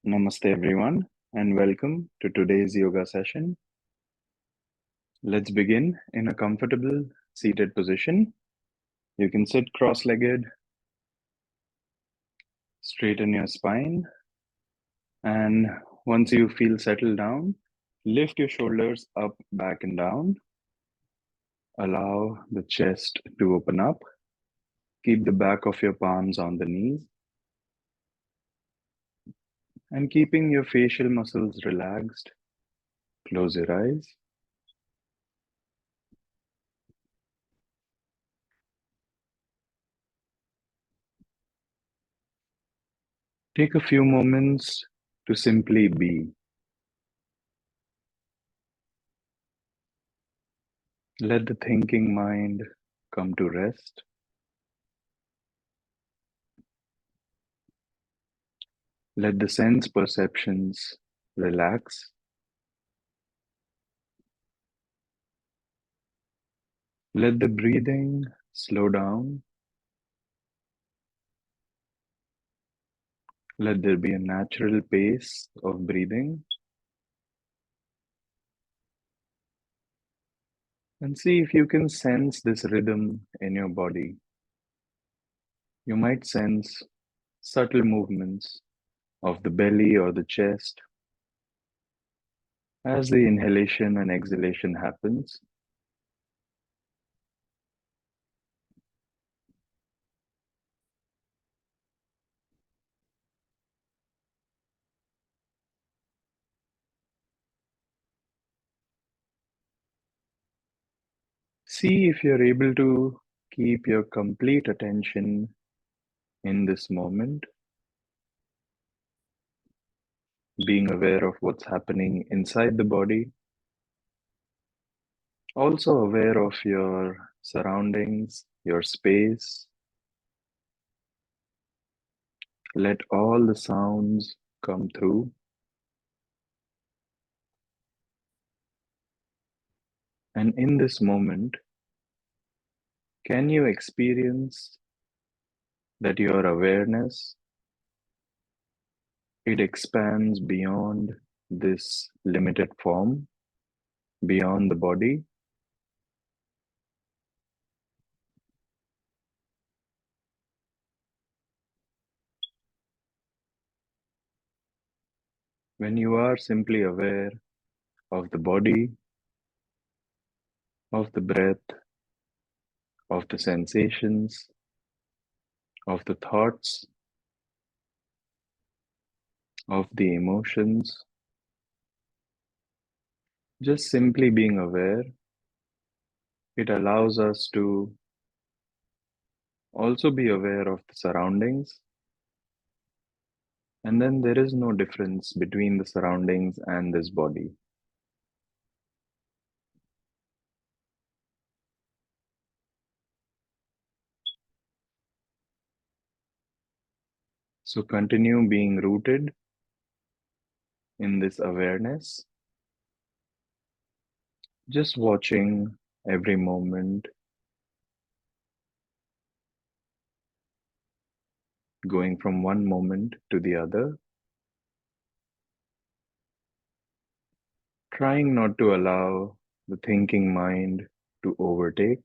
Namaste, everyone, and welcome to today's yoga session. Let's begin in a comfortable seated position. You can sit cross legged, straighten your spine, and once you feel settled down, lift your shoulders up, back, and down. Allow the chest to open up. Keep the back of your palms on the knees, and keeping your facial muscles relaxed, close your eyes. Take a few moments to simply be. Let the thinking mind come to rest. Let the sense perceptions relax. Let the breathing slow down. Let there be a natural pace of breathing. And see if you can sense this rhythm in your body. You might sense subtle movements of the belly or the chest as the inhalation and exhalation happens. See if you're able to keep your complete attention in this moment, being aware of what's happening inside the body, also aware of your surroundings, your space. Let all the sounds come through. And in this moment, can you experience that your awareness, it expands beyond this limited form, beyond the body? When you are simply aware of the body, of the breath, of the sensations, of the thoughts, of the emotions, just simply being aware, it allows us to also be aware of the surroundings. And then there is no difference between the surroundings and this body. So continue being rooted in this awareness, just watching every moment, going from one moment to the other, trying not to allow the thinking mind to overtake.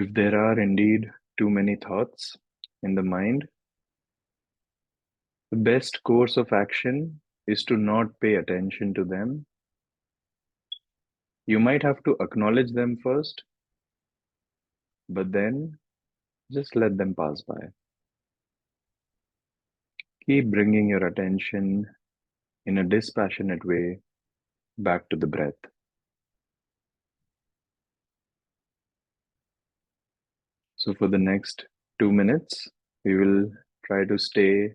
If there are indeed too many thoughts in the mind, the best course of action is to not pay attention to them. You might have to acknowledge them first, but then just let them pass by. Keep bringing your attention in a dispassionate way back to the breath. So, for the next 2 minutes, we will try to stay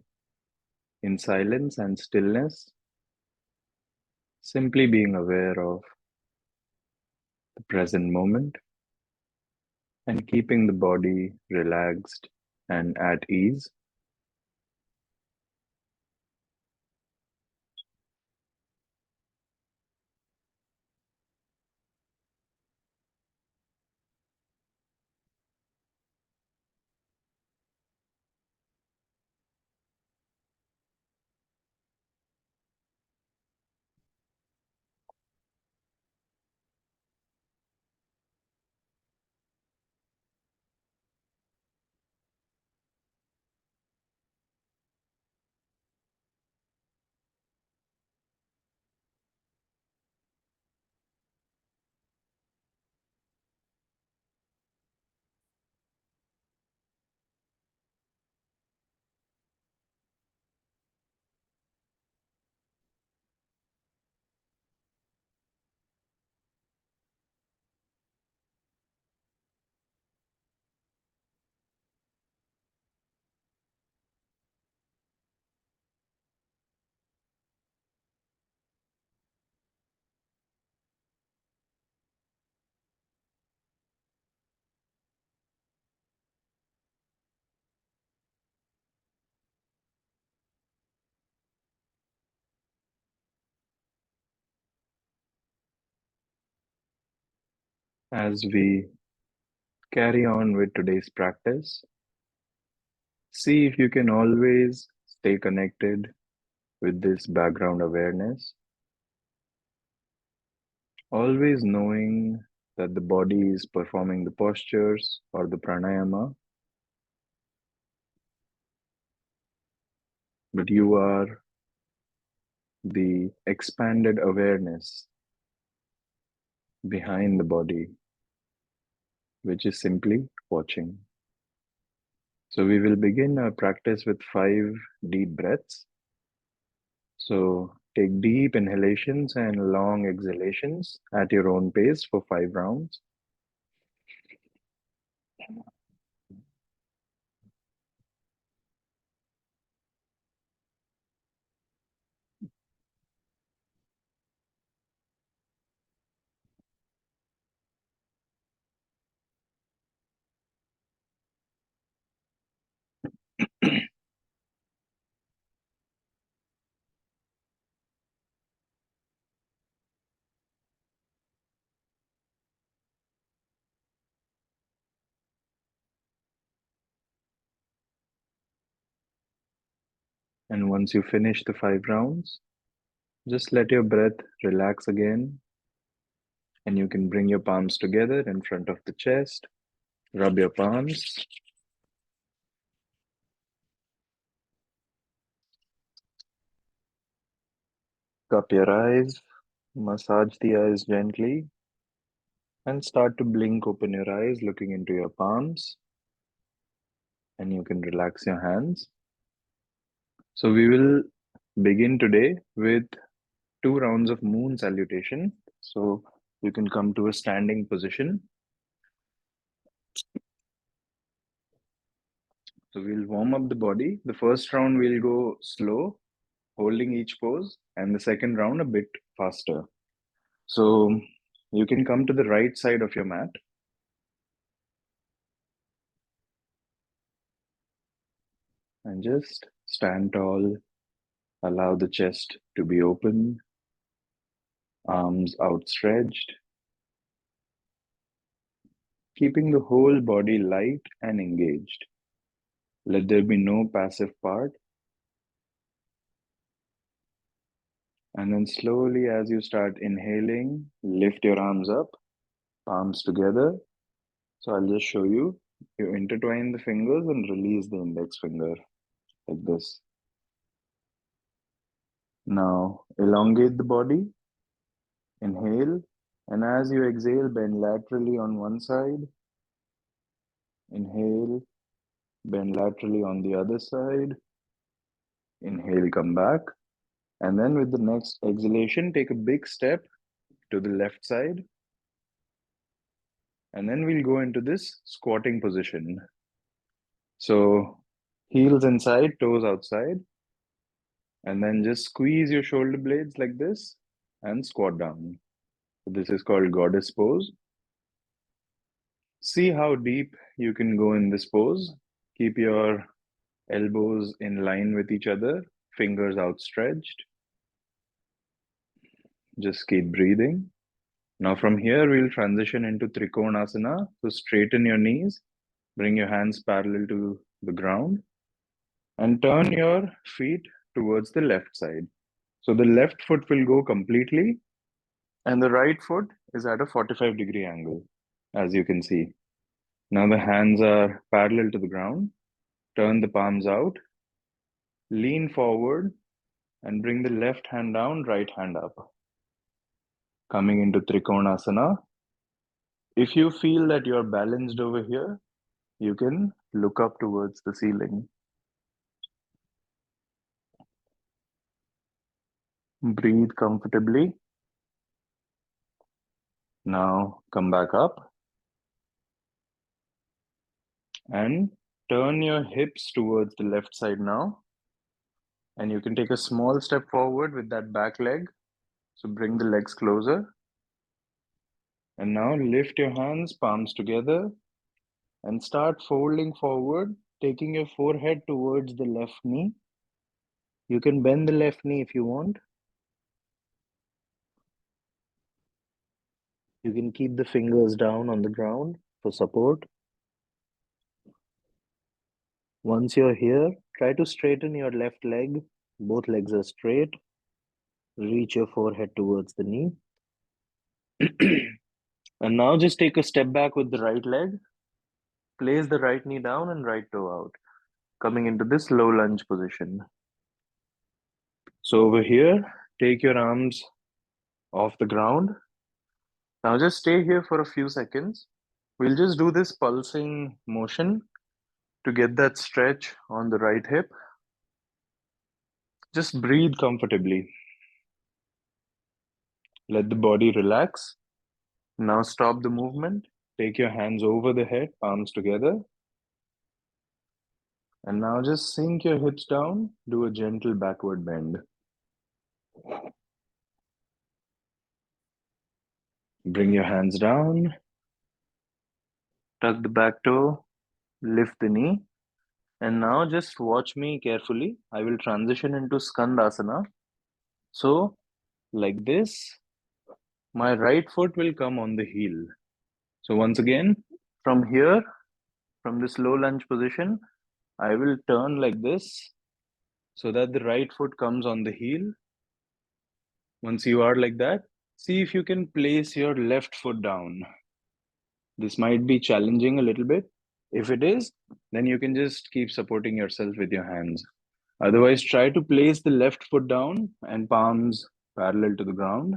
in silence and stillness, simply being aware of the present moment and keeping the body relaxed and at ease. As we carry on with today's practice, see if you can always stay connected with this background awareness, always knowing that the body is performing the postures or the pranayama, but you are the expanded awareness behind the body, which is simply watching. So we will begin our practice with 5 deep breaths. So take deep inhalations and long exhalations at your own pace for 5 rounds. And once you finish the 5 rounds, just let your breath relax again. And you can bring your palms together in front of the chest, rub your palms, cup your eyes, massage the eyes gently, and start to blink open your eyes, looking into your palms. And you can relax your hands. So we will begin today with 2 rounds of moon salutation. So you can come to a standing position. So we'll warm up the body. The first round we'll go slow, holding each pose, and the second round a bit faster. So you can come to the right side of your mat. And just stand tall. Allow the chest to be open, arms outstretched, keeping the whole body light and engaged. Let there be no passive part. And then slowly, as you start inhaling, lift your arms up, palms together. So I'll just show you. You intertwine the fingers and release the index finger like this. Now elongate the body, inhale, and as you exhale, bend laterally on one side, inhale, bend laterally on the other side, inhale, come back, and then with the next exhalation, take a big step to the left side, and then we'll go into this squatting position. So heels inside, toes outside, and then just squeeze your shoulder blades like this and squat down. So this is called goddess pose. See how deep you can go in this pose. Keep your elbows in line with each other, fingers outstretched. Just keep breathing. Now from here, we'll transition into Trikonasana. So straighten your knees, bring your hands parallel to the ground, and turn your feet towards the left side. So the left foot will go completely, and the right foot is at a 45-degree angle, as you can see. Now the hands are parallel to the ground. Turn the palms out, lean forward, and bring the left hand down, right hand up. Coming into Trikonasana. If you feel that you're balanced over here, you can look up towards the ceiling. Breathe comfortably. Now come back up and turn your hips towards the left side now. And you can take a small step forward with that back leg. So bring the legs closer. And now lift your hands, palms together, and start folding forward, taking your forehead towards the left knee. You can bend the left knee if you want. You can keep the fingers down on the ground for support. Once you're here, try to straighten your left leg. Both legs are straight. Reach your forehead towards the knee. And now just take a step back with the right leg. Place the right knee down and right toe out, coming into this low lunge position. So over here, take your arms off the ground. Now just stay here for a few seconds. We'll just do this pulsing motion to get that stretch on the right hip. Just breathe comfortably. Let the body relax. Now stop the movement. Take your hands over the head, palms together. And now just sink your hips down. Do a gentle backward bend. Bring your hands down. Tuck the back toe. Lift the knee. And now just watch me carefully. I will transition into Skandasana. So, like this, my right foot will come on the heel. So once again, from here, from this low lunge position, I will turn like this so that the right foot comes on the heel. Once you are like that, see if you can place your left foot down. This might be challenging a little bit. If it is, then you can just keep supporting yourself with your hands. Otherwise, try to place the left foot down and palms parallel to the ground.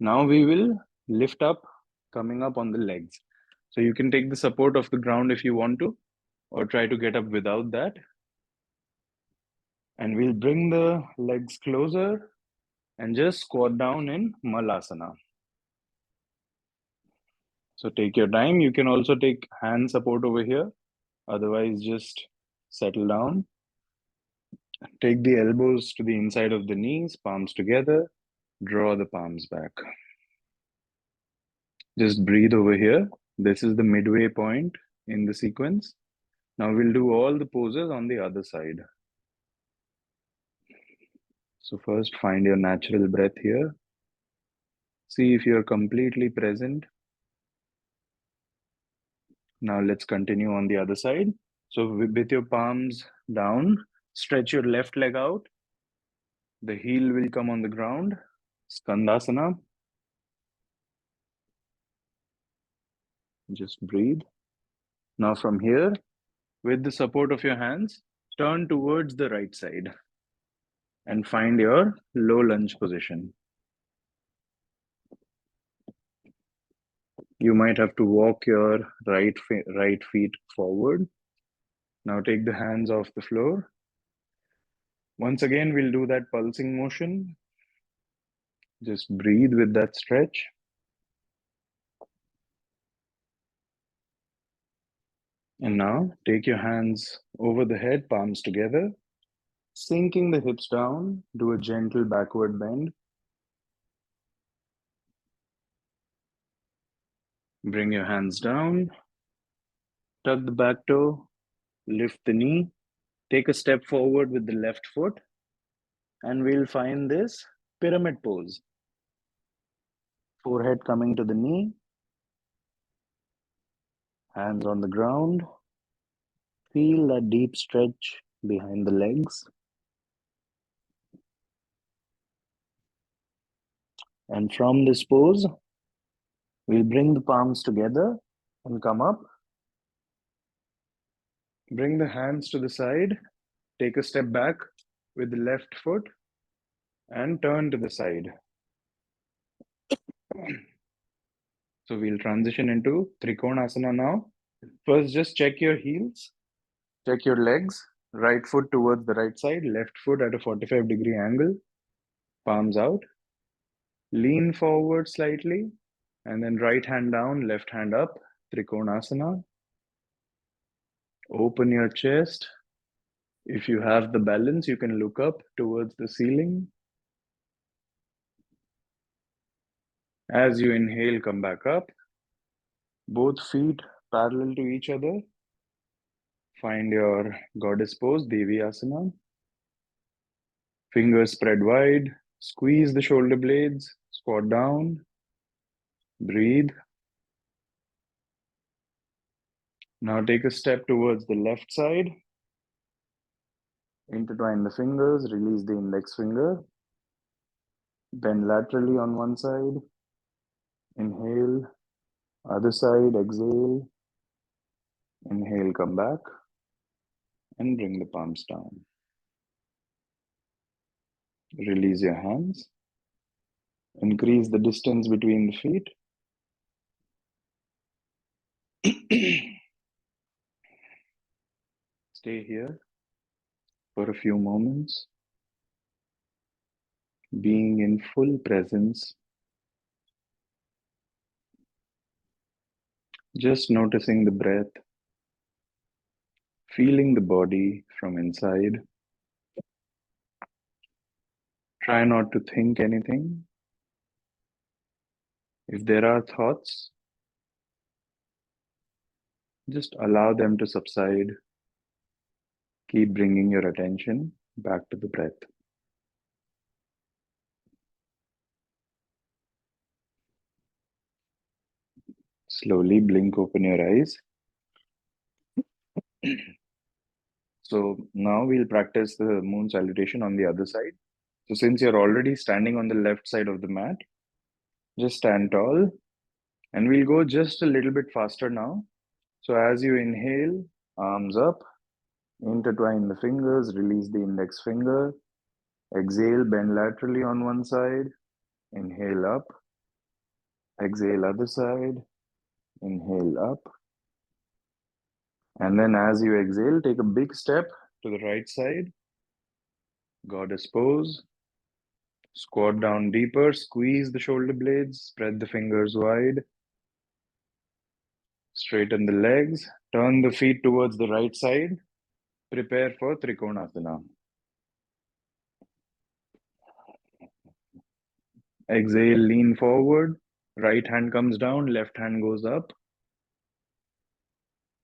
Now we will lift up, coming up on the legs. So you can take the support of the ground if you want to, or try to get up without that. And we'll bring the legs closer and just squat down in Malasana. So take your time. You can also take hand support over here. Otherwise, just settle down. Take the elbows to the inside of the knees, palms together. Draw the palms back. Just breathe over here. This is the midway point in the sequence. Now we'll do all the poses on the other side. So first, find your natural breath here. See if you're completely present. Now let's continue on the other side. So with your palms down, stretch your left leg out. The heel will come on the ground. Skandasana. Just breathe. Now from here, with the support of your hands, turn towards the right side and find your low lunge position. You might have to walk your right feet forward. Now take the hands off the floor. Once again, we'll do that pulsing motion. Just breathe with that stretch. And now take your hands over the head, palms together, sinking the hips down. Do a gentle backward bend. Bring your hands down. Tuck the back toe. Lift the knee. Take a step forward with the left foot. And we'll find this pyramid pose. Forehead coming to the knee. Hands on the ground. Feel that deep stretch behind the legs. And from this pose, we'll bring the palms together and come up. Bring the hands to the side. Take a step back with the left foot and turn to the side. So we'll transition into Trikonasana now. First, just check your heels. Check your legs. Right foot towards the right side, left foot at a 45-degree angle. Palms out. Lean forward slightly. And then right hand down, left hand up. Trikonasana. Open your chest. If you have the balance, you can look up towards the ceiling. As you inhale, come back up. Both feet parallel to each other. Find your goddess pose, Devi Asana. Fingers spread wide. Squeeze the shoulder blades. Squat down, breathe. Now take a step towards the left side. Intertwine the fingers, release the index finger. Bend laterally on one side. Inhale, other side, exhale. Inhale, come back. And bring the palms down. Release your hands. Increase the distance between the feet. Stay here for a few moments, being in full presence, just noticing the breath, feeling the body from inside. Try not to think anything. If there are thoughts, just allow them to subside. Keep bringing your attention back to the breath. Slowly blink open your eyes. So now we'll practice the moon salutation on the other side. So since you're already standing on the left side of the mat, just stand tall and we'll go just a little bit faster now. So as you inhale, arms up, intertwine the fingers, release the index finger. Exhale, bend laterally on one side. Inhale up. Exhale, other side. Inhale up. And then as you exhale, take a big step to the right side. Goddess pose. Squat down deeper, squeeze the shoulder blades, spread the fingers wide. Straighten the legs, turn the feet towards the right side. Prepare for Trikonasana. Exhale, lean forward. Right hand comes down, left hand goes up.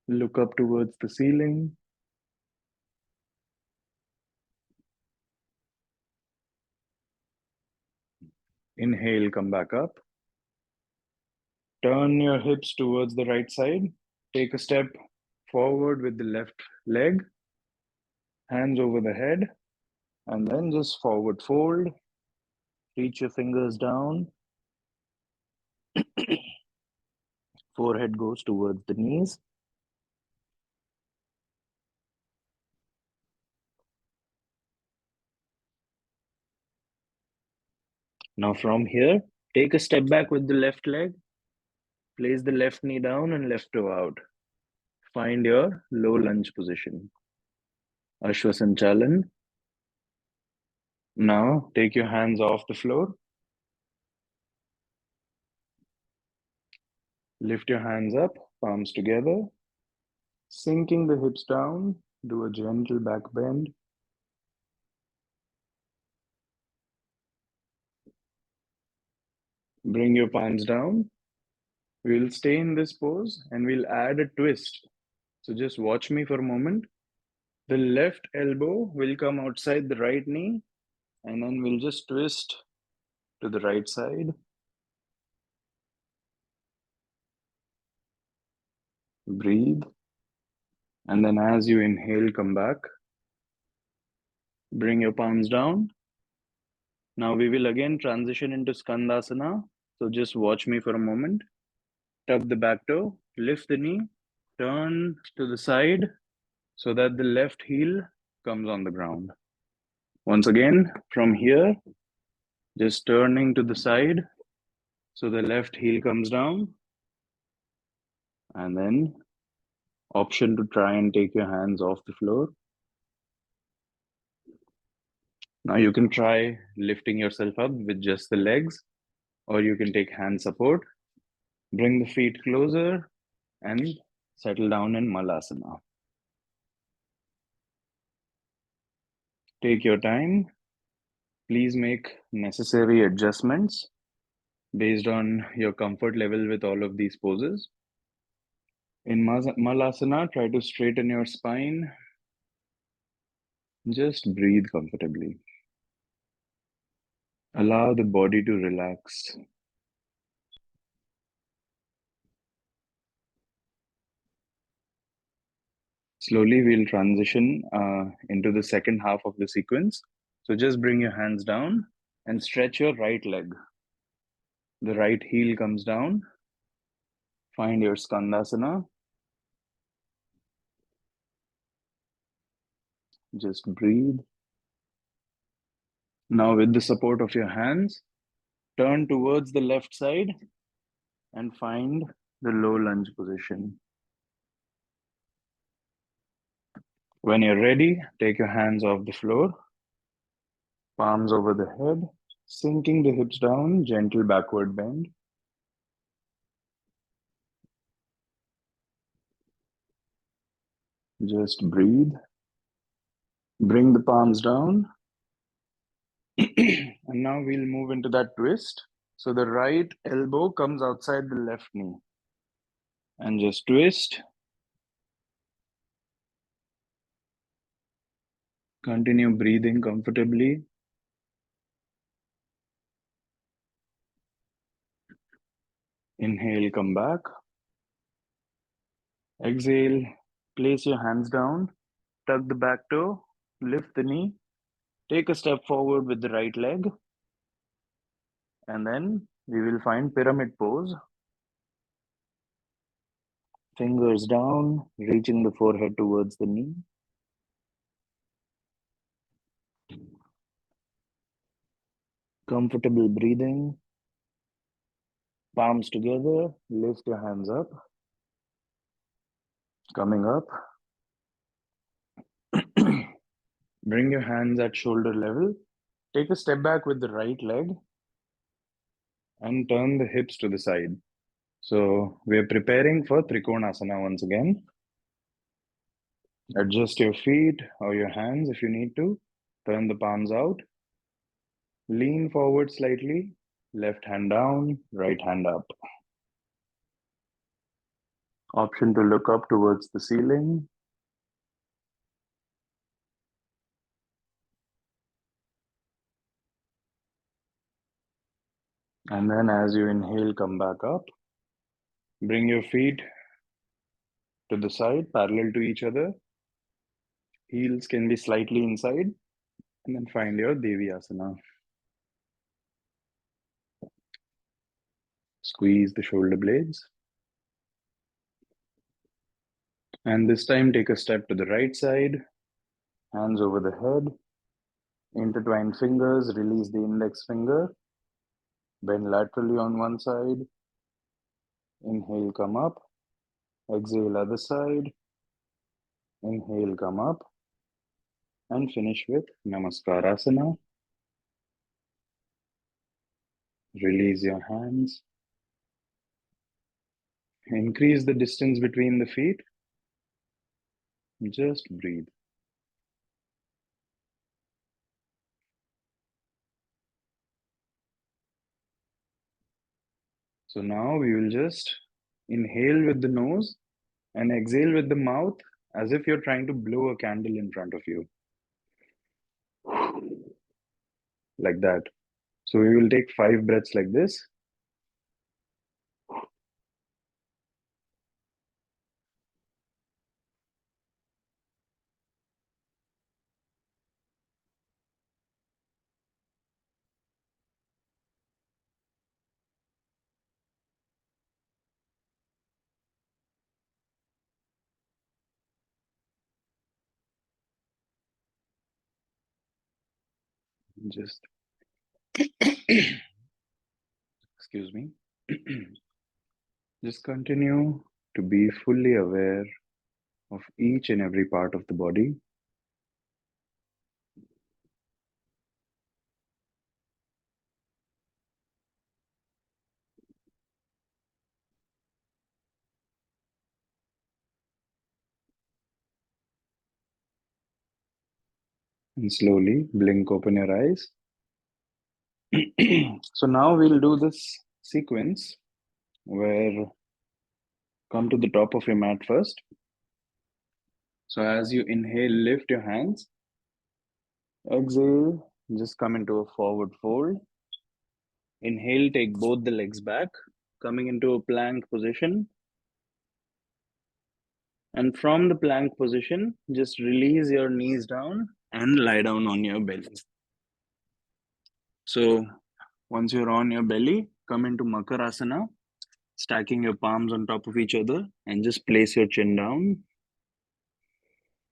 Look up towards the ceiling. Inhale, come back up. Turn your hips towards the right side. Take a step forward with the left leg. Hands over the head. And then just forward fold. Reach your fingers down. Forehead goes towards the knees. Now from here, take a step back with the left leg. Place the left knee down and left toe out. Find your low lunge position. Ashwasanchalan. Now take your hands off the floor. Lift your hands up, palms together. Sinking the hips down, do a gentle back bend. Bring your palms down. We'll stay in this pose and we'll add a twist. So just watch me for a moment. The left elbow will come outside the right knee and then we'll just twist to the right side. Breathe. And then as you inhale, come back. Bring your palms down. Now we will again transition into Skandasana. So just watch me for a moment. Tuck the back toe, lift the knee, turn to the side so that the left heel comes on the ground. Once again, from here, just turning to the side so the left heel comes down. And then option to try and take your hands off the floor. Now you can try lifting yourself up with just the legs, or you can take hand support. Bring the feet closer and settle down in Malasana. Take your time. Please make necessary adjustments based on your comfort level with all of these poses. In Malasana, try to straighten your spine. Just breathe comfortably. Allow the body to relax. Slowly, we'll transition into the second half of the sequence. So just bring your hands down and stretch your right leg. The right heel comes down. Find your Skandasana. Just breathe. Now, with the support of your hands, turn towards the left side and find the low lunge position. When you're ready, take your hands off the floor, palms over the head, sinking the hips down, gentle backward bend. Just breathe. Bring the palms down. And now we'll move into that twist. So the right elbow comes outside the left knee. And just twist. Continue breathing comfortably. Inhale, come back. Exhale, place your hands down. Tuck the back toe. Lift the knee. Take a step forward with the right leg. And then we will find pyramid pose. Fingers down, reaching the forehead towards the knee. Comfortable breathing. Palms together, lift your hands up. Coming up. Bring your hands at shoulder level. Take a step back with the right leg and turn the hips to the side. So we are preparing for Trikonasana once again. Adjust your feet or your hands if you need to. Turn the palms out. Lean forward slightly. Left hand down, right hand up. Option to look up towards the ceiling. And then as you inhale, come back up. Bring your feet to the side, parallel to each other. Heels can be slightly inside. And then find your Devi Asana. Squeeze the shoulder blades. And this time, take a step to the right side. Hands over the head. Intertwine fingers, release the index finger. Bend laterally on one side. Inhale, come up. Exhale, other side. Inhale, come up. And finish with Namaskarasana. Release your hands. Increase the distance between the feet. Just breathe. So now we will just inhale with the nose and exhale with the mouth as if you're trying to blow a candle in front of you. Like that. So we will take 5 breaths like this. Just, excuse me. Just continue to be fully aware of each and every part of the body. And slowly blink open your eyes. So now we'll do this sequence where come to the top of your mat first. So as you inhale, lift your hands. Exhale, just come into a forward fold. Inhale, take both the legs back, coming into a plank position. And from the plank position, just release your knees down and lie down on your belly. So once you're on your belly, come into Makarasana, stacking your palms on top of each other and just place your chin down.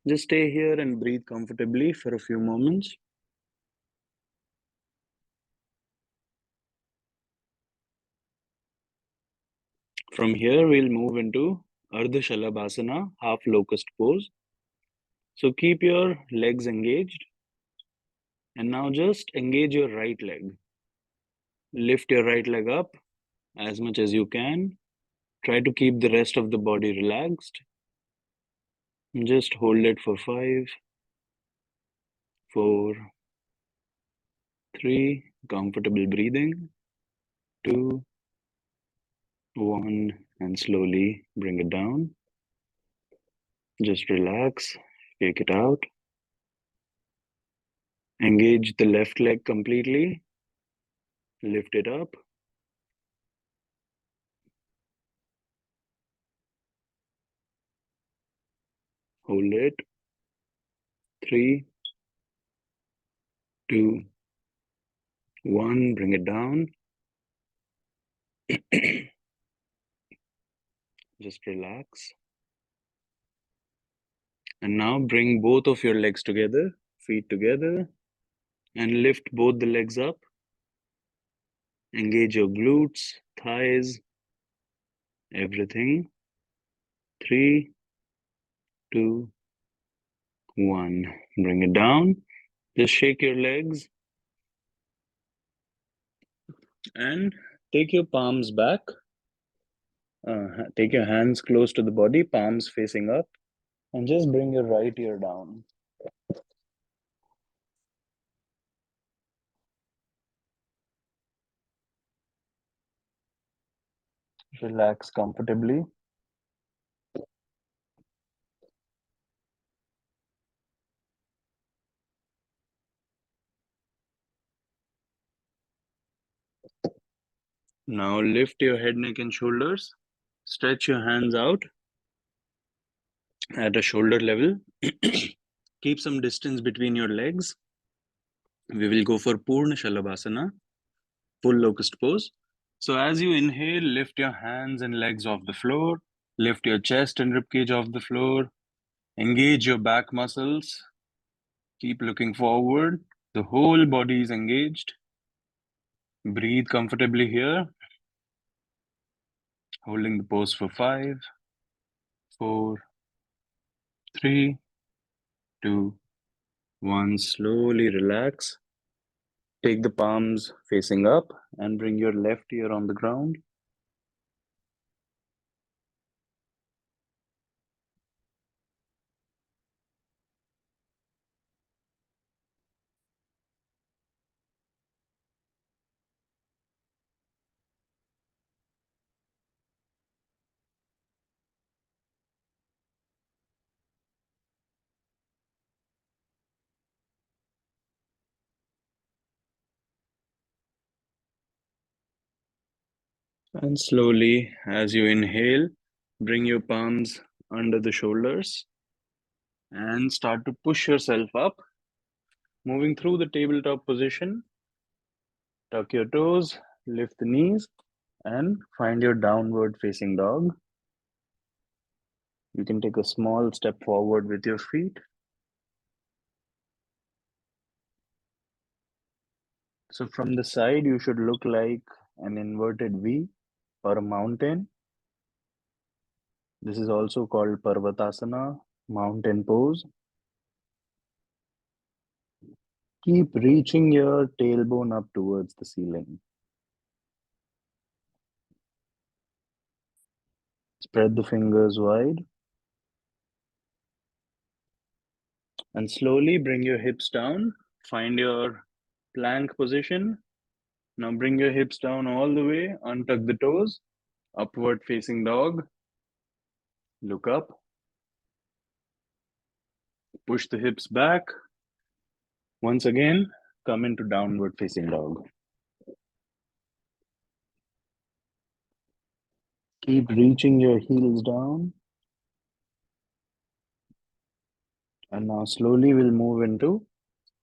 Just stay here and breathe comfortably for a few moments. From here, we'll move into Ardha Shalabhasana, half locust pose. So keep your legs engaged. And now just engage your right leg. Lift your right leg up as much as you can. Try to keep the rest of the body relaxed. Just hold it for 5, 4, 3, comfortable breathing, 2, 1, and slowly bring it down. Just relax, take it out. Engage the left leg completely. Lift it up. Hold it. 3, 2, 1. Bring it down. Just relax. And now bring both of your legs together, feet together, and lift both the legs up. Engage your glutes, thighs, everything. 3, 2, 1. Bring it down. Just shake your legs and take your palms back. Take your hands close to the body, palms facing up, and just bring your right ear down. Relax comfortably. Now lift your head, neck, and shoulders. Stretch your hands out at a shoulder level. Keep some distance between your legs. We will go for Purna Shalabhasana, full locust pose. So as you inhale, lift your hands and legs off the floor. Lift your chest and ribcage off the floor. Engage your back muscles. Keep looking forward. The whole body is engaged. Breathe comfortably here. Holding the pose for 5, 4, 3, 2, 1. Slowly relax. Take the palms facing up and bring your left ear on the ground. And slowly, as you inhale, bring your palms under the shoulders and start to push yourself up. Moving through the tabletop position, tuck your toes, lift the knees, and find your downward facing dog. You can take a small step forward with your feet. So from the side, you should look like an inverted V or a mountain. This is also called Parvatasana, mountain pose. Keep reaching your tailbone up towards the ceiling. Spread the fingers wide. And slowly bring your hips down. Find your plank position. Now bring your hips down all the way. Untuck the toes. Upward facing dog. Look up. Push the hips back. Once again, come into downward facing dog. Keep reaching your heels down. And now slowly we'll move into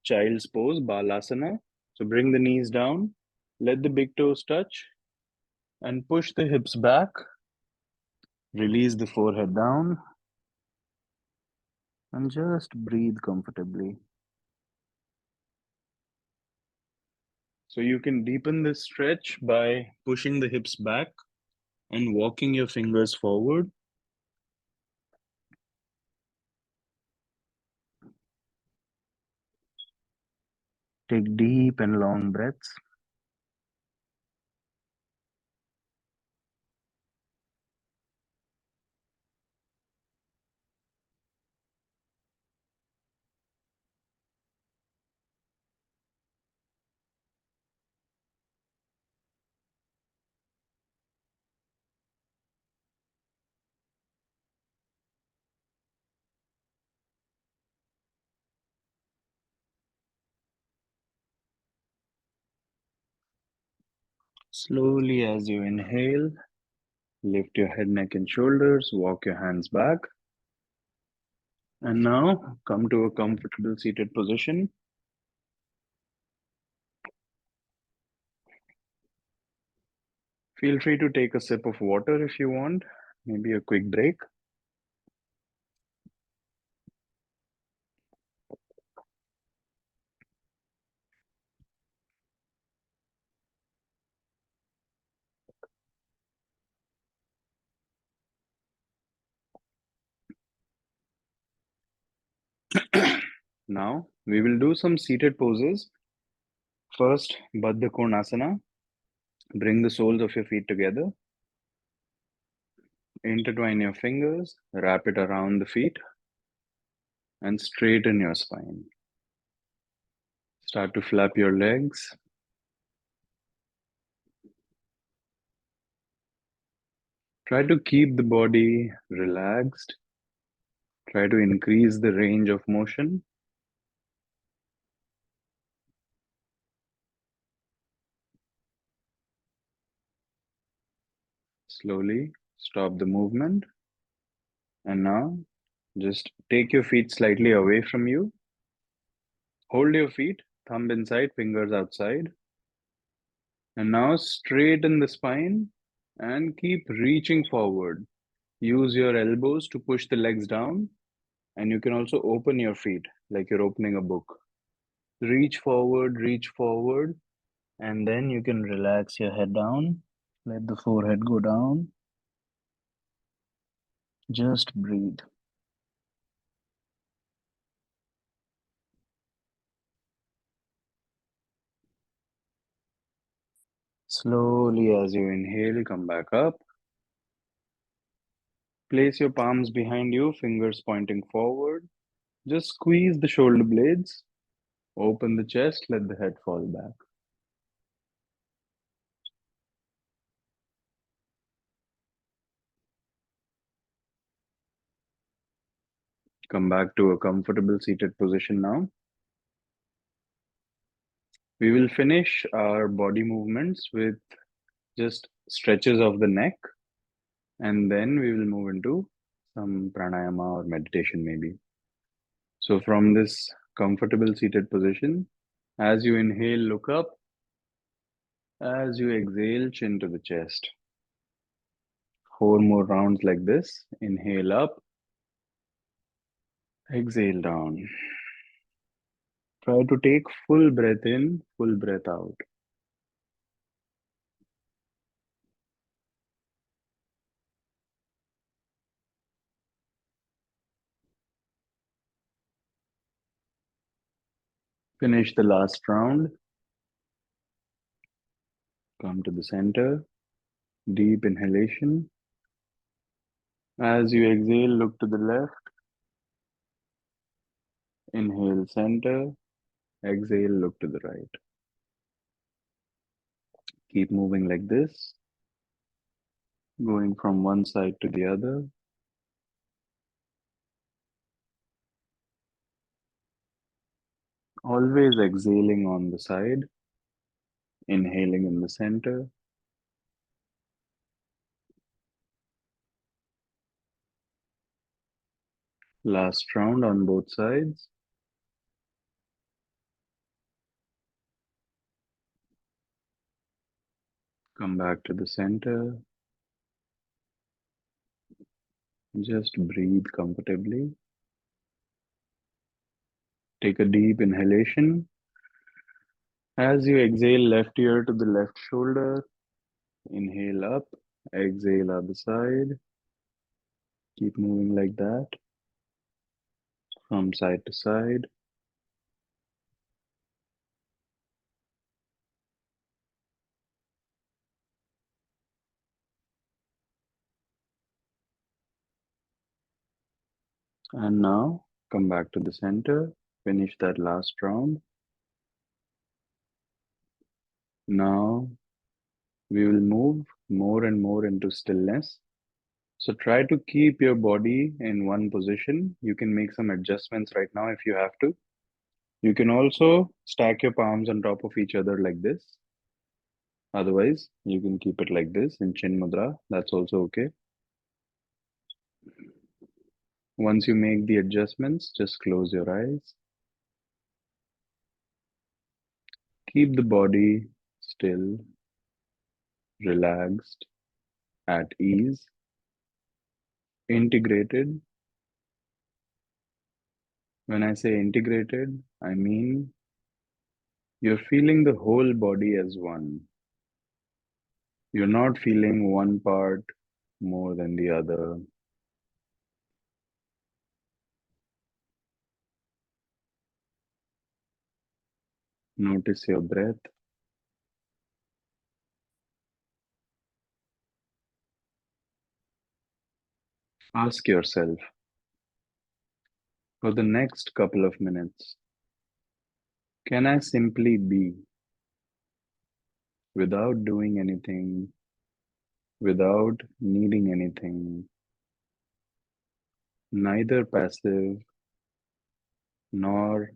child's pose, Balasana. So bring the knees down, let the big toes touch, and push the hips back. Release the forehead down, and just breathe comfortably. So you can deepen this stretch by pushing the hips back and walking your fingers forward. Take deep and long breaths. Slowly, as you inhale, lift your head, neck, and shoulders, walk your hands back. And now come to a comfortable seated position. Feel free to take a sip of water if you want, maybe a quick break. Now we will do some seated poses. First, Baddha Konasana. Bring the soles of your feet together. Intertwine your fingers, wrap it around the feet, and straighten your spine. Start to flap your legs. Try to keep the body relaxed. Try to increase the range of motion. Slowly stop the movement. And now just take your feet slightly away from you. Hold your feet, thumb inside, fingers outside. And now straighten the spine and keep reaching forward. Use your elbows to push the legs down. And you can also open your feet like you're opening a book. Reach forward, and then you can relax your head down. Let the forehead go down. Just breathe. Slowly, as you inhale, come back up. Place your palms behind you, fingers pointing forward. Just squeeze the shoulder blades. Open the chest, let the head fall back. Come back to a comfortable seated position now. We will finish our body movements with just stretches of the neck, and then we will move into some pranayama or meditation, maybe. So, from this comfortable seated position, as you inhale, look up. As you exhale, chin to the chest. 4 more rounds like this. Inhale up, exhale down. Try to take full breath in, full breath out. Finish the last round. Come to the center. Deep inhalation. As you exhale, look to the left. Inhale, center. Exhale, look to the right. Keep moving like this, going from one side to the other. Always exhaling on the side, inhaling in the center. Last round on both sides. Come back to the center. Just breathe comfortably. Take a deep inhalation. As you exhale, left ear to the left shoulder. Inhale up, exhale other side. Keep moving like that from side to side. And now come back to the center. Finish that last round. Now we will move more and more into stillness. So try to keep your body in one position. You can make some adjustments right now if you have to. You can also stack your palms on top of each other like this. Otherwise, you can keep it like this in Chin Mudra. That's also okay. Once you make the adjustments, just close your eyes. Keep the body still, relaxed, at ease, integrated. When I say integrated, I mean you're feeling the whole body as one. You're not feeling one part more than the other. Notice your breath. Ask yourself for the next couple of minutes, can I simply be without doing anything, without needing anything, neither passive nor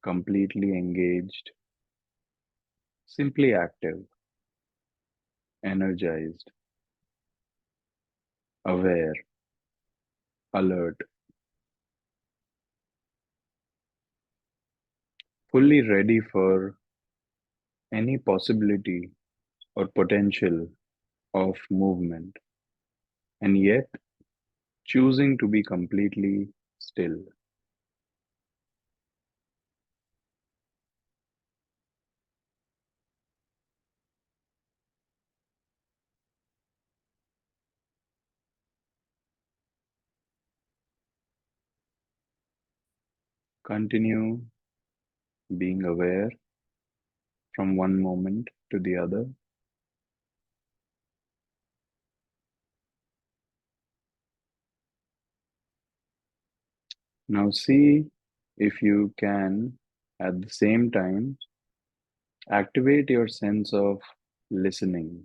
completely engaged, simply active, energized, aware, alert, fully ready for any possibility or potential of movement, and yet choosing to be completely still. Continue being aware from one moment to the other. Now see if you can, at the same time, activate your sense of listening.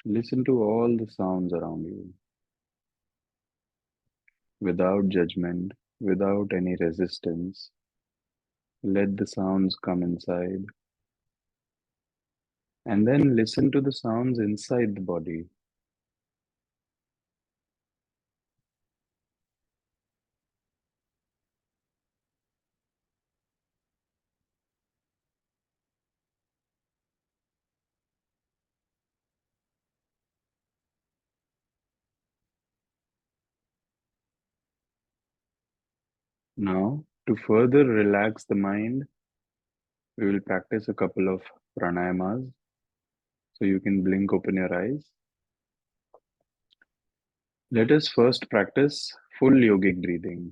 Listen to all the sounds around you without judgment, without any resistance. Let the sounds come inside. And then listen to the sounds inside the body. Now, to further relax the mind, we will practice a couple of pranayamas. So you can blink open your eyes. Let us first practice full yogic breathing.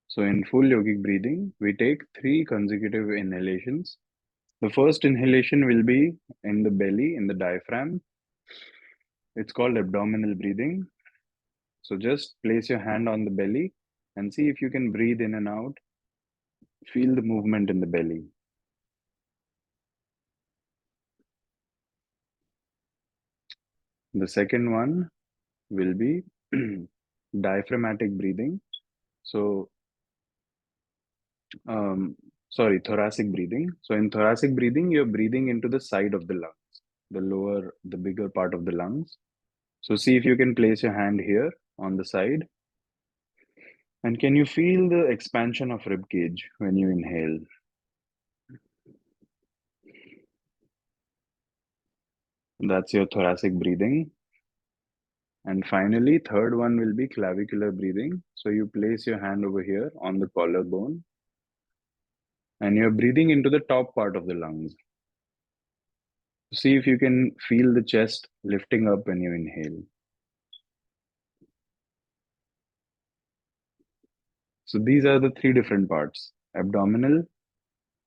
So in full yogic breathing, we take 3 consecutive inhalations. The first inhalation will be in the belly, in the diaphragm. It's called abdominal breathing. So just place your hand on the belly and see if you can breathe in and out. Feel the movement in the belly. The second one will be diaphragmatic breathing. So, thoracic breathing. So in thoracic breathing, you're breathing into the side of the lungs, the bigger part of the lungs. So see if you can place your hand here on the side. And can you feel the expansion of rib cage when you inhale? That's your thoracic breathing. And finally, third one will be clavicular breathing. So you place your hand over here on the collarbone and you're breathing into the top part of the lungs. See if you can feel the chest lifting up when you inhale. So these are the three different parts: abdominal,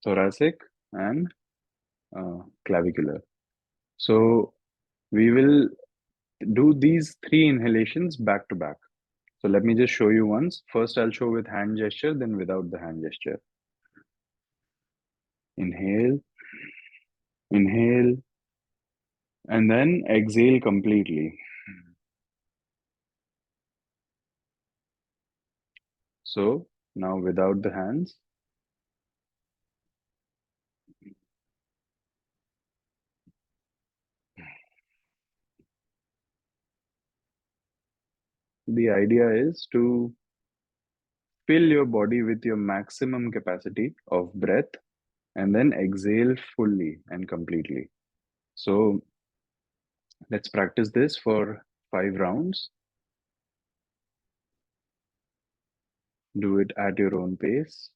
thoracic, and clavicular. So we will do these three inhalations back to back. So let me just show you once. First, I'll show with hand gesture, then without the hand gesture. Inhale, inhale, and then exhale completely. So now without the hands, the idea is to fill your body with your maximum capacity of breath and then exhale fully and completely. So let's practice this for 5 rounds. Do it at your own pace.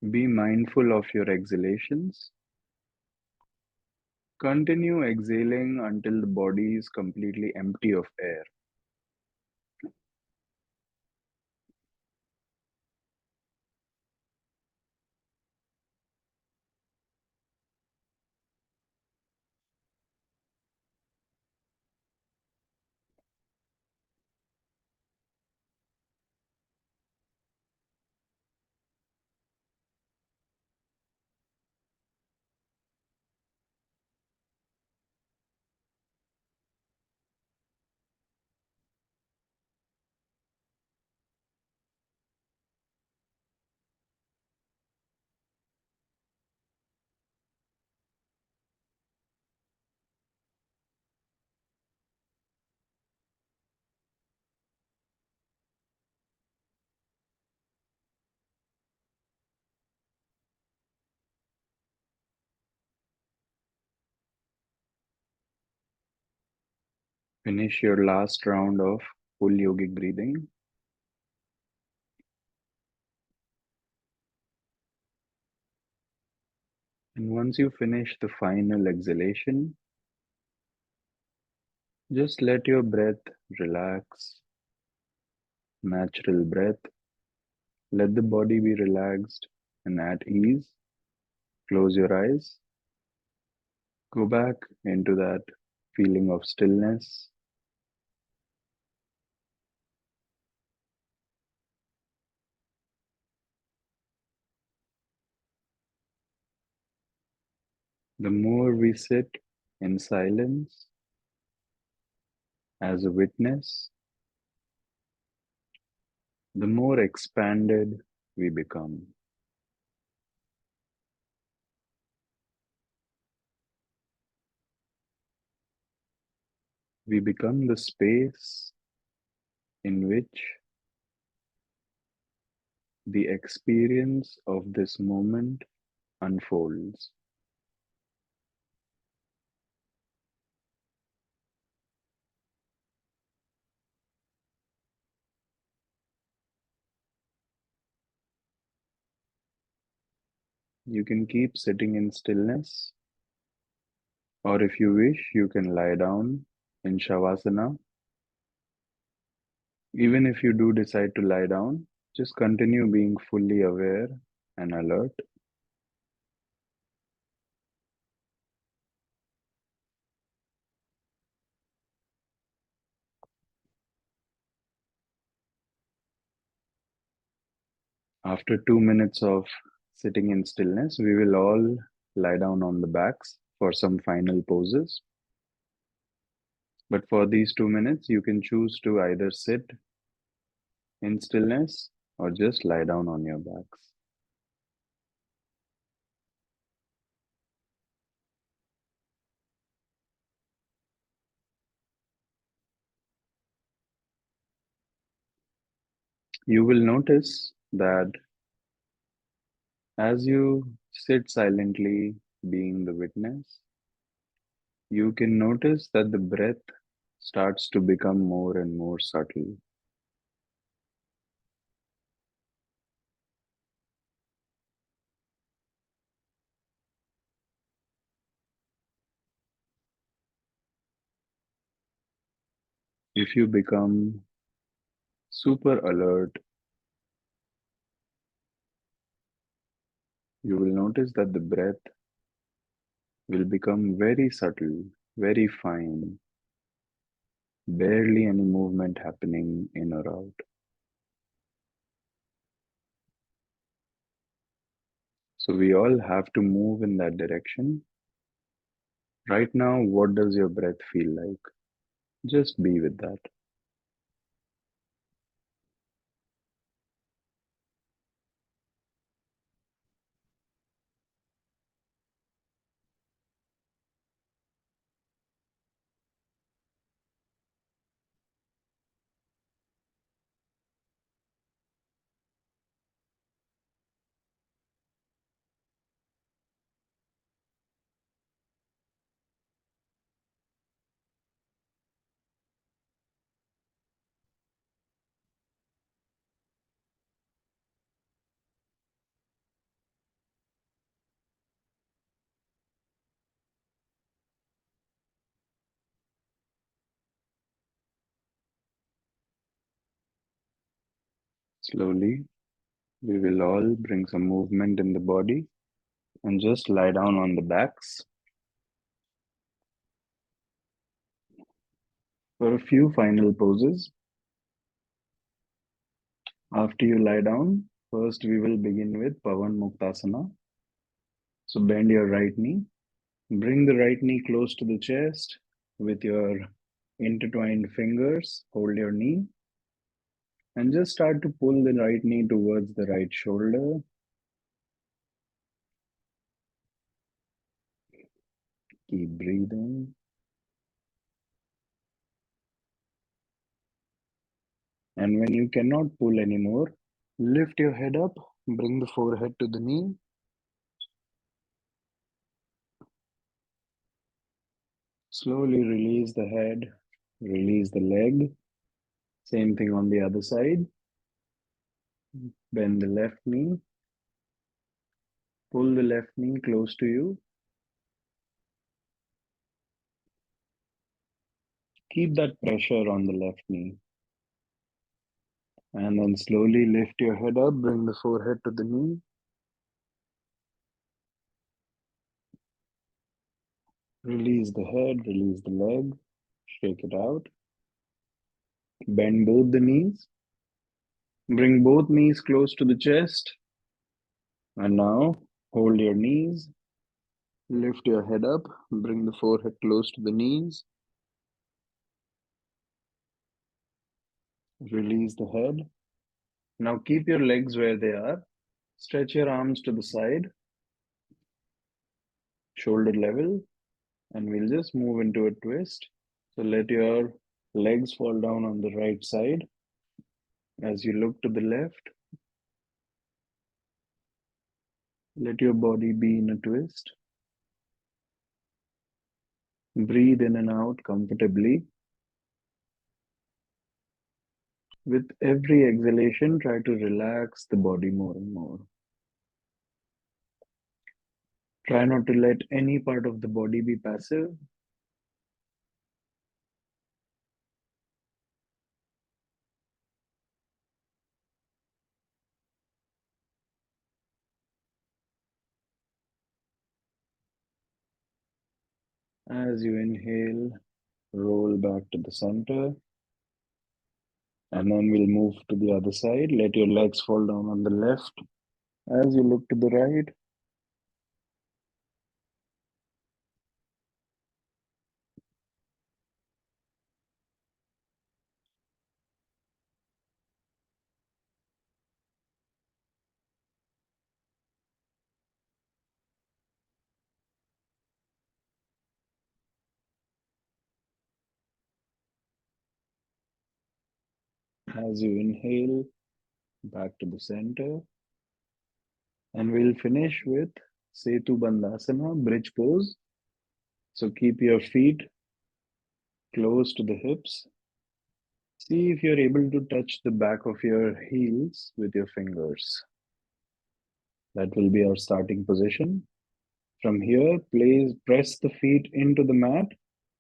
Be mindful of your exhalations. Continue exhaling until the body is completely empty of air. Finish your last round of full yogic breathing. And once you finish the final exhalation, just let your breath relax. Natural breath. Let the body be relaxed and at ease. Close your eyes. Go back into that feeling of stillness. The more we sit in silence as a witness, the more expanded we become. We become the space in which the experience of this moment unfolds. You can keep sitting in stillness, or if you wish, you can lie down in Shavasana. Even if you do decide to lie down, Just continue being fully aware and alert. After 2 minutes of sitting in stillness, we will all lie down on the backs for some final poses. But for these 2 minutes, you can choose to either sit in stillness or just lie down on your backs. You will notice that as you sit silently, being the witness, you can notice that the breath starts to become more and more subtle. If you become super alert, you will notice that the breath will become very subtle, very fine, barely any movement happening in or out. So we all have to move in that direction. Right now, what does your breath feel like? Just be with that. Slowly, we will all bring some movement in the body and just lie down on the backs for a few final poses. After you lie down, first we will begin with Pavan Muktasana. So bend your right knee, bring the right knee close to the chest with your intertwined fingers, hold your knee, and just start to pull the right knee towards the right shoulder. Keep breathing. And when you cannot pull anymore, lift your head up, bring the forehead to the knee. Slowly release the head, release the leg. Same thing on the other side. Bend the left knee, pull the left knee close to you. Keep that pressure on the left knee. And then slowly lift your head up, bring the forehead to the knee. Release the head, release the leg, shake it out. Bend both the knees. Bring both knees close to the chest. And now hold your knees. Lift your head up. Bring the forehead close to the knees. Release the head. Now keep your legs where they are. Stretch your arms to the side, shoulder level, and we'll just move into a twist. So let your legs fall down on the right side. As you look to the left, let your body be in a twist. Breathe in and out comfortably. With every exhalation, try to relax the body more and more. Try not to let any part of the body be passive. As you inhale, roll back to the center, and then we'll move to the other side. Let your legs fall down on the left. As you look to the right, as you inhale, back to the center. And we'll finish with Setu Bandhasana, bridge pose. So keep your feet close to the hips. See if you're able to touch the back of your heels with your fingers. That will be our starting position. From here, please press the feet into the mat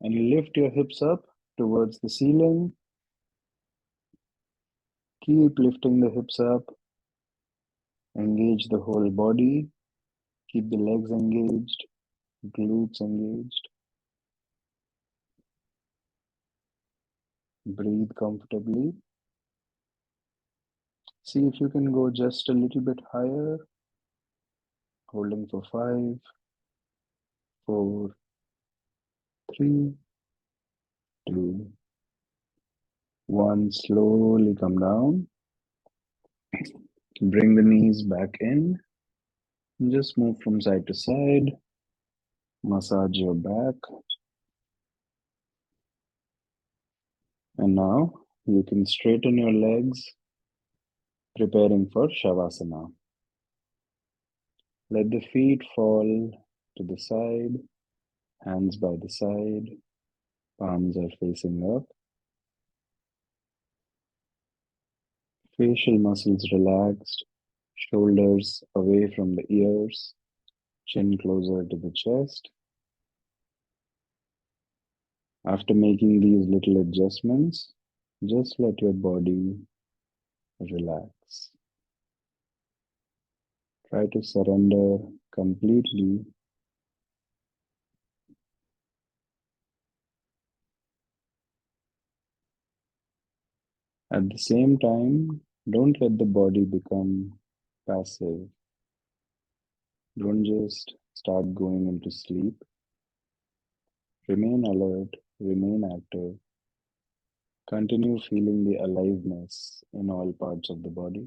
and lift your hips up towards the ceiling. Keep lifting the hips up. Engage the whole body. Keep the legs engaged, glutes engaged. Breathe comfortably. See if you can go just a little bit higher. Holding for 5, 4, 3, 2, 1. Slowly come down. Bring the knees back in. Just move from side to side. Massage your back. And now you can straighten your legs, preparing for Shavasana. Let the feet fall to the side, hands by the side, palms are facing up. Facial muscles relaxed, shoulders away from the ears, chin closer to the chest. After making these little adjustments, just let your body relax. Try to surrender completely. At the same time, don't let the body become passive. Don't just start going into sleep. Remain alert, remain active. Continue feeling the aliveness in all parts of the body.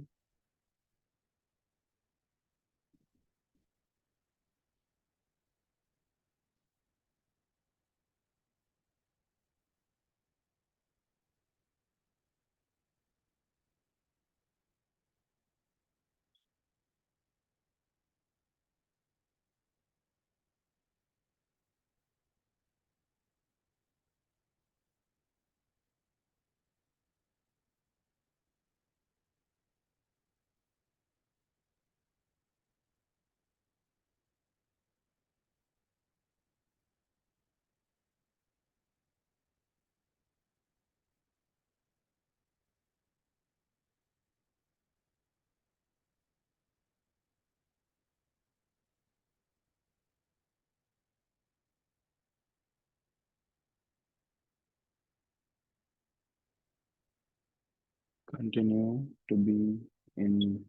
Continue to be in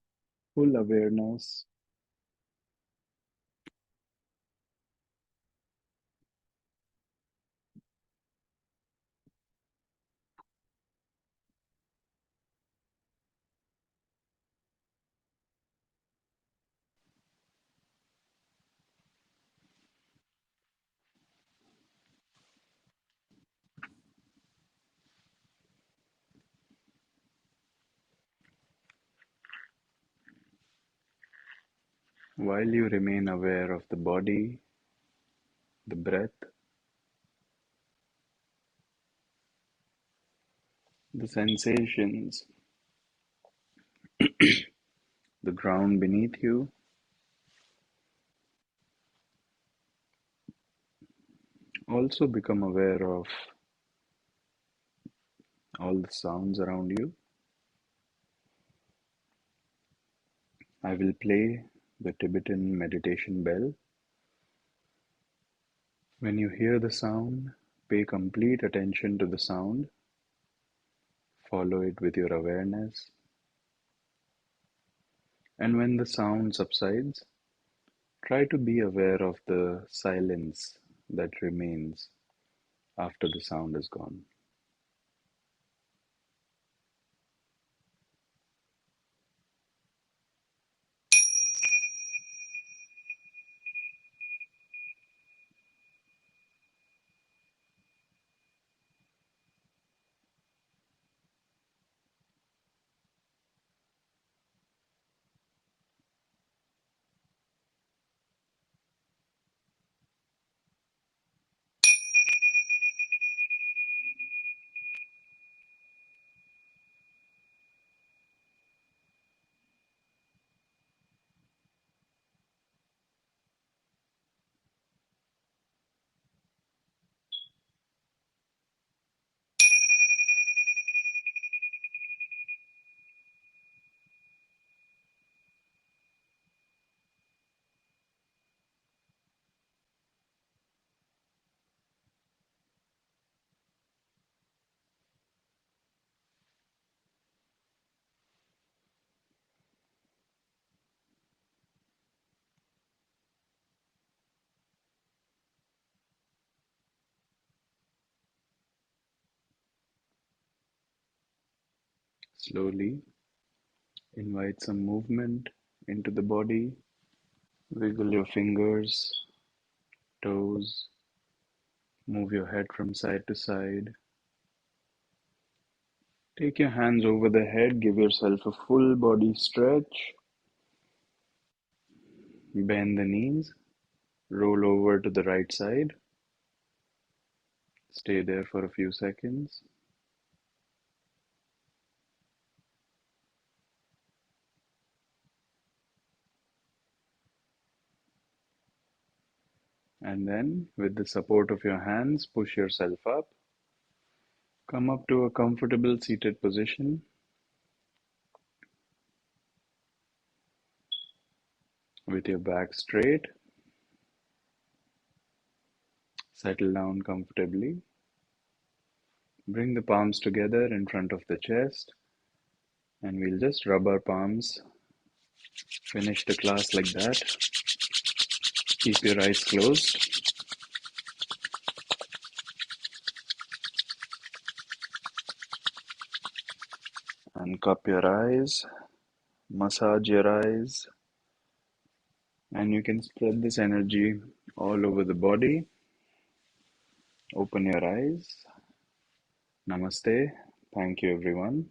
full awareness. While you remain aware of the body, the breath, the sensations, the ground beneath you, also become aware of all the sounds around you. I will play the Tibetan meditation bell. When you hear the sound, pay complete attention to the sound, follow it with your awareness, and when the sound subsides, try to be aware of the silence that remains after the sound is gone. Slowly invite some movement into the body. Wiggle your fingers, toes, move your head from side to side. Take your hands over the head, give yourself a full body stretch. Bend the knees, roll over to the right side. Stay there for a few seconds. And then, with the support of your hands, push yourself up. Come up to a comfortable seated position with your back straight. Settle down comfortably. Bring the palms together in front of the chest, and we'll just rub our palms. Finish the class like that. Keep your eyes closed. Uncup your eyes. Massage your eyes. And you can spread this energy all over the body. Open your eyes. Namaste. Thank you, everyone.